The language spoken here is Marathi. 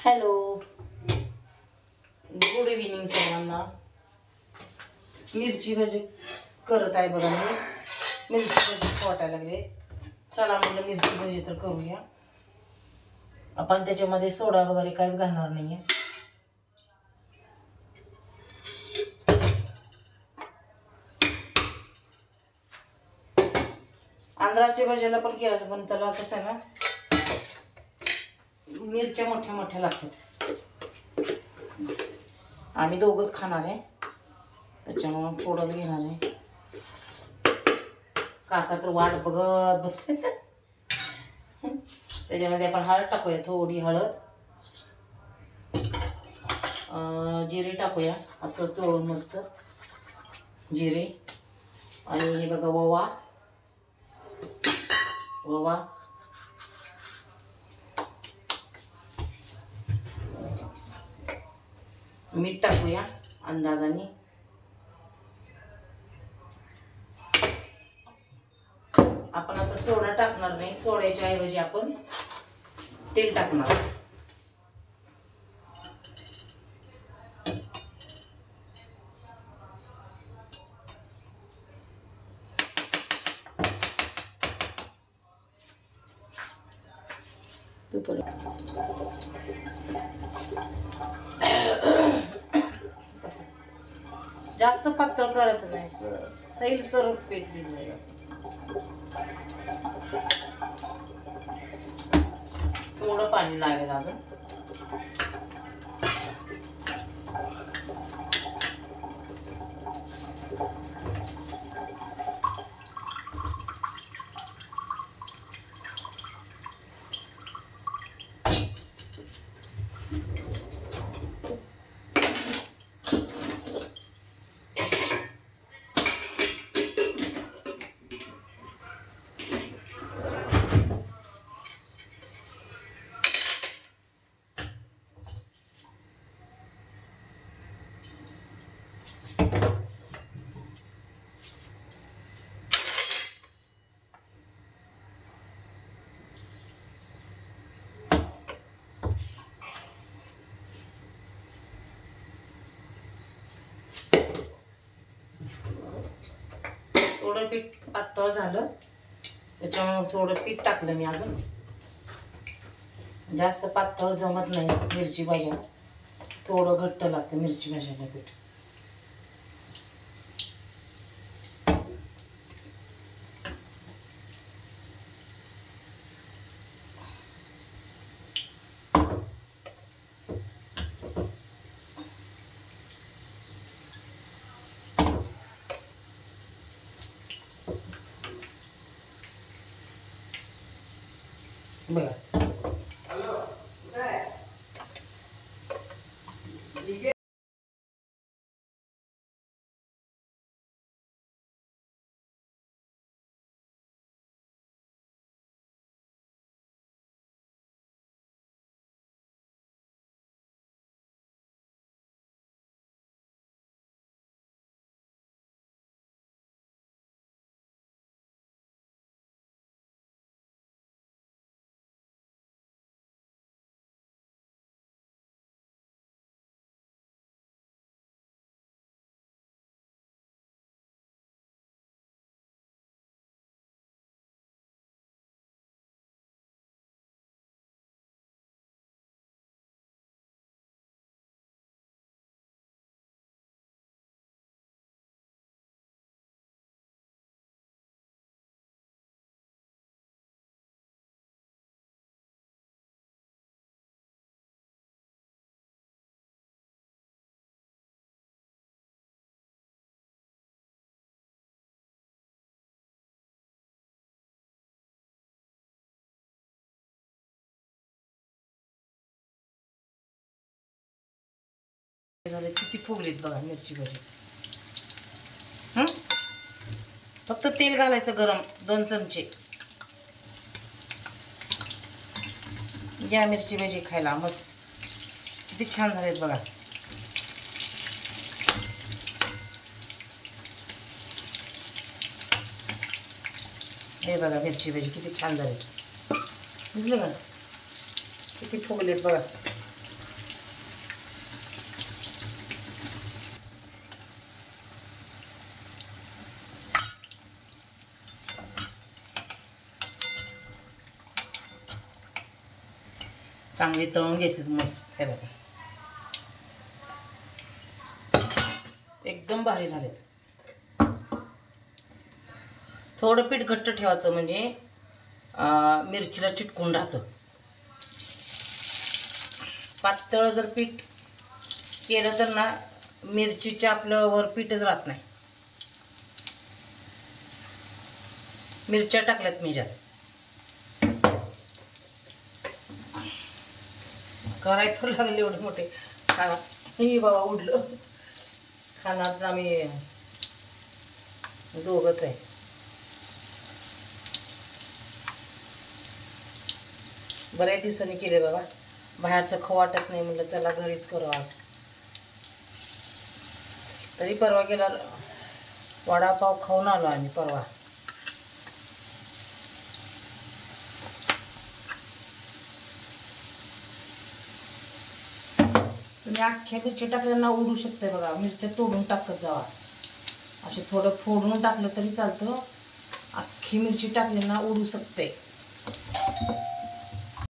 हॅलो, गुड इव्हिनिंग सर्वांना. मिरची भजी करत आहे बघा मी. मिरची भजी वाटायला लागले. चला म्हणलं मिरची भजी तर करूया. आपण त्याच्यामध्ये सोडा वगैरे काहीच घालणार नाहीये. आंध्राच्या भजीला पण केलं पण त्याला कसं आहे ना, मिरच्या मोठ्या मोठ्या लागतात. आम्ही दोघंच खाणार आहे त्याच्यामुळे थोडंच घेणार आहे. काका तर वाट बघत बसले. त्याच्यामध्ये आपण हळद टाकूया, थोडी हळद, जिरे टाकूया असं चोळून मस्त जिरे. आणि हे बघा ओवा ओवा, मीठ टाकूया अंदाजाने. आपण आता सोडा टाकणार नाही, सोड्याच्या ऐवजी आपण तेल टाकणार. जास्त पातळ करायचं नाही, सैल सर पीठ भिजवायचं. थोडं पाणी लागेल अजून. थोडं पीठ पातळ झालं त्याच्यामुळे थोडं पीठ टाकलं मी अजून. जास्त पातळ जमत नाही मिरची भाज्या, थोडं घट्ट लागतं मिरची भाज्याला पीठ. बघा झाले. किती फुगलीत बघा मिरची भजी. फक्त तेल घालायचं गरम 2 चमचे. या मिरची भजी खायला मस्त. किती छान झालेत बघा. हे बघा मिरची भजी किती छान झाली. दिसलं का किती फुगलेत बघा. चांगली तळून घेतली मस्त. हे बघा एकदम भारी झालेत. थोडं पीठ घट्ट ठेवायचं म्हणजे मिरचीला चिटकून राहतं. पातळ जर पीठ केलं तर ना मिरचीच्या आपलं वर पीठच राहत नाही. मिरच्या टाकल्यात मी ज्यात. करायचं लागले एवढे मोठे खाना. ही बाबा उडलं. खाणार आम्ही दोघंच आहे. बऱ्याच दिवसांनी केले बाबा. बाहेरचं खाऊ वाटत नाही म्हणलं चला घरीच करू आज. तरी परवा गेला वडापाव खाऊन आलो आम्ही परवा. तुम्ही अख्ख्या मिरची टाकल्याना उडू शकते बघा. मिरच्या तोडून टाकत जावा. असे थोडं फोडून टाकलं तरी चालतं. अख्खी मिरची टाकली ना उडू शकते.